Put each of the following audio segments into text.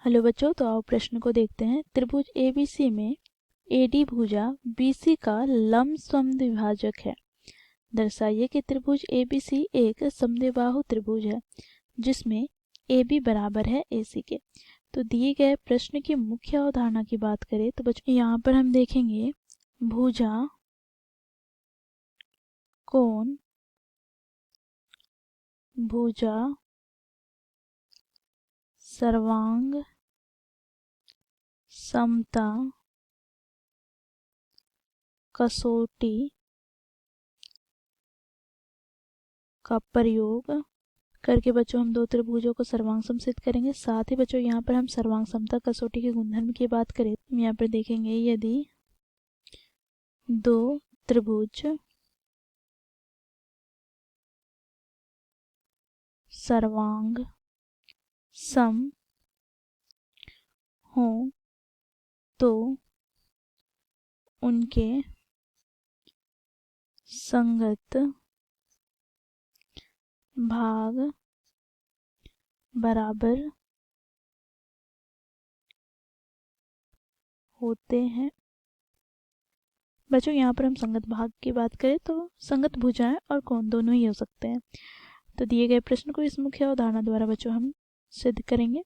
Hello बच्चों, तो आओ प्रश्न को देखते हैं। त्रिभुज एबीसी में एडी भुजा बीसी का लंब समद्विभाजक है। दर्शाइए कि त्रिभुज एबीसी एक समद्विबाहु त्रिभुज है जिसमें AB बराबर है AC के। तो दिए गए प्रश्न की मुख्य अवधारणा की बात करें तो बच्चों यहाँ पर हम देखेंगे भुजा कोण भुजा सर्वांग समता कसौटी का प्रयोग करके बच्चों हम दो त्रिभुजों को सर्वांग सम सिद्ध करेंगे। साथ ही बच्चों यहाँ पर हम सर्वांग समता कसौटी के गुणधर्म की बात करें तो यहाँ पर देखेंगे यदि दो त्रिभुज सर्वांग सम हो तो उनके संगत भाग बराबर होते हैं। बच्चों यहाँ पर हम संगत भाग की बात करें तो संगत भुजाएं और कोण दोनों ही हो सकते हैं। तो दिए गए प्रश्न को इस मुख्य अवधारणा द्वारा बच्चों हम सिद्ध करेंगे।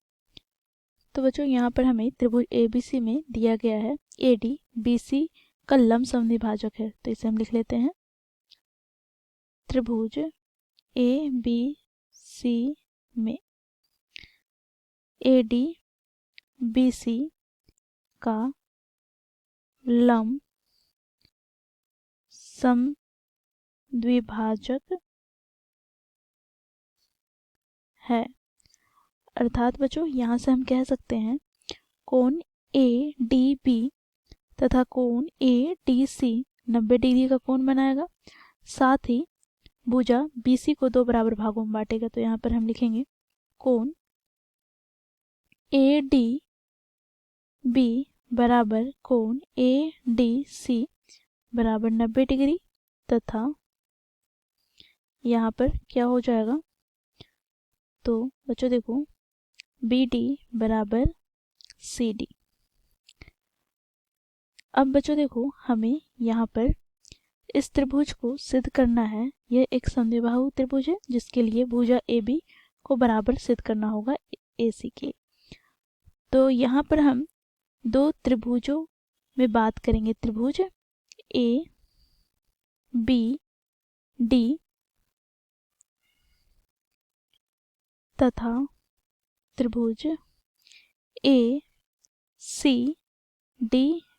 तो बच्चों यहाँ पर हमें त्रिभुज एबीसी में दिया गया है एडी बीसी का लंब समद्विभाजक है। तो इसे हम लिख लेते हैं त्रिभुज एबीसी में एडी बीसी का लंब समद्विभाजक है। अर्थात बच्चों यहाँ से हम कह सकते हैं कोण ADB तथा कोण ADC 90 डिग्री का कोण बनाएगा। साथ ही भुजा BC को दो बराबर भागों में बांटेगा। तो यहाँ पर हम लिखेंगे कोण ADB बराबर कोण ADC बराबर 90 डिग्री तथा यहाँ पर क्या हो जाएगा, तो बच्चों देखो BD बराबर CD। अब बच्चों देखो हमें यहाँ पर इस त्रिभुज को सिद्ध करना है। यह एक समद्विबाहु त्रिभुज है जिसके लिए भुजा AB को बराबर सिद्ध करना होगा AC के। तो यहाँ पर हम दो त्रिभुजों में बात करेंगे, त्रिभुज ABD तथा त्रिभुज ACD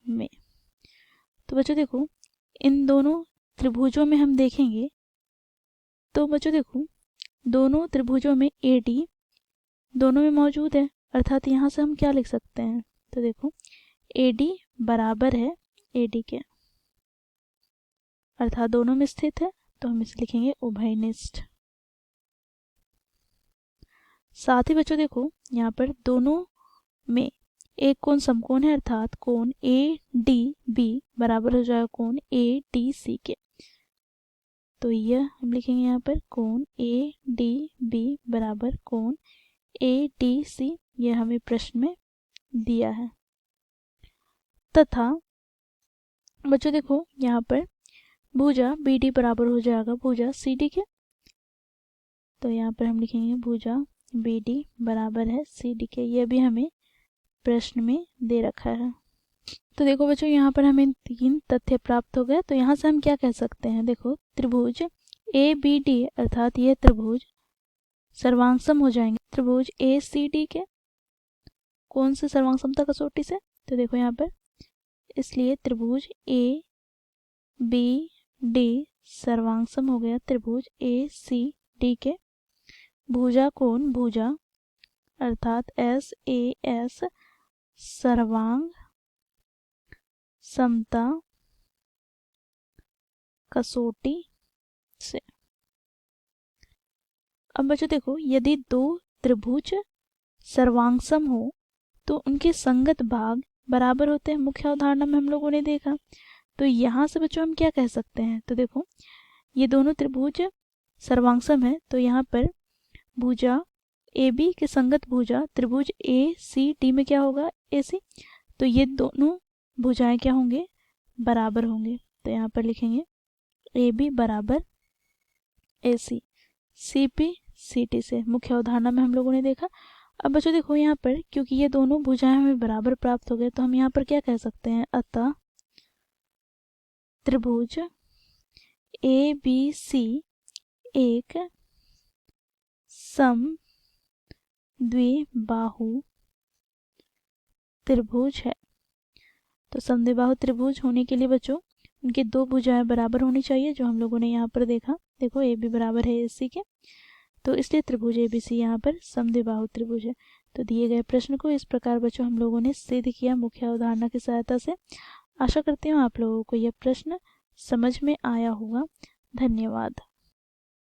में। तो बच्चों देखो इन दोनों त्रिभुजों में हम देखेंगे तो बच्चों देखो दोनों त्रिभुजों में AD दोनों में मौजूद है। अर्थात यहाँ से हम क्या लिख सकते हैं, तो देखो AD बराबर है AD के, अर्थात दोनों में स्थित है। तो हम इसे लिखेंगे उभयनिष्ठ। साथ ही बच्चों देखो यहाँ पर दोनों में एक कोण समकोण है, अर्थात कोण ADB बराबर हो जाएगा कोण ADC के। तो यह हम लिखेंगे यहाँ पर कोण ADB बराबर कोण ADC, यह हमें प्रश्न में दिया है। तथा बच्चों देखो यहाँ पर भुजा BD बराबर हो जाएगा भुजा CD के। तो यहाँ पर हम लिखेंगे भुजा BD बराबर है CD के, यह भी हमें प्रश्न में दे रखा है। तो देखो बच्चों यहाँ पर हमें तीन तथ्य प्राप्त हो गए। तो यहाँ से हम क्या कह सकते हैं, देखो त्रिभुज ABD अर्थात यह त्रिभुज सर्वांग सम हो जाएंगे त्रिभुज ACD के। कौन से सर्वांग समता कसौटी से, तो देखो यहाँ पर इसलिए त्रिभुज ABD सर्वांग सम हो गया त्रिभुज ACD के। भुजा कोण भुजा अर्थात SAS सर्वांग समता कसौटी से। अब बच्चों देखो यदि दो त्रिभुज सर्वांग सम हो तो उनके संगत भाग बराबर होते हैं। मुख्य अवधारणा में हम लोगों ने देखा। तो यहाँ से बच्चों हम क्या कह सकते हैं, तो देखो ये दोनों त्रिभुज सर्वांग सम है तो यहाँ पर भुजा ए बी के संगत भुजा त्रिभुज ए सी डी में क्या होगा, ए सी। तो ये दोनों भुजाएं क्या होंगे, बराबर होंगे। तो यहाँ पर लिखेंगे ए बी बराबर ए सी, सी पी सी टी से मुख्य अवधारणा में हम लोगों ने देखा। अब बच्चों देखो यहाँ पर क्योंकि ये दोनों भुजाएं हमें बराबर प्राप्त हो गए तो हम यहाँ पर क्या कह सकते हैं, अतः त्रिभुज ए बी सी एक सम द्विबाहु त्रिभुज है। तो समद्विबाहु त्रिभुज होने के लिए बच्चों उनकी दो भुजाएं बराबर होनी चाहिए, जो हम लोगों ने यहाँ पर देखा। देखो ए बी बराबर है ए सी के, तो इसलिए त्रिभुज ए बी सी यहाँ पर समद्विबाहु त्रिभुज है। तो दिए गए प्रश्न को इस प्रकार बच्चों हम लोगों ने सिद्ध किया मुख्य अवधारणा की सहायता से। आशा करती हूँ आप लोगों को यह प्रश्न समझ में आया होगा। धन्यवाद।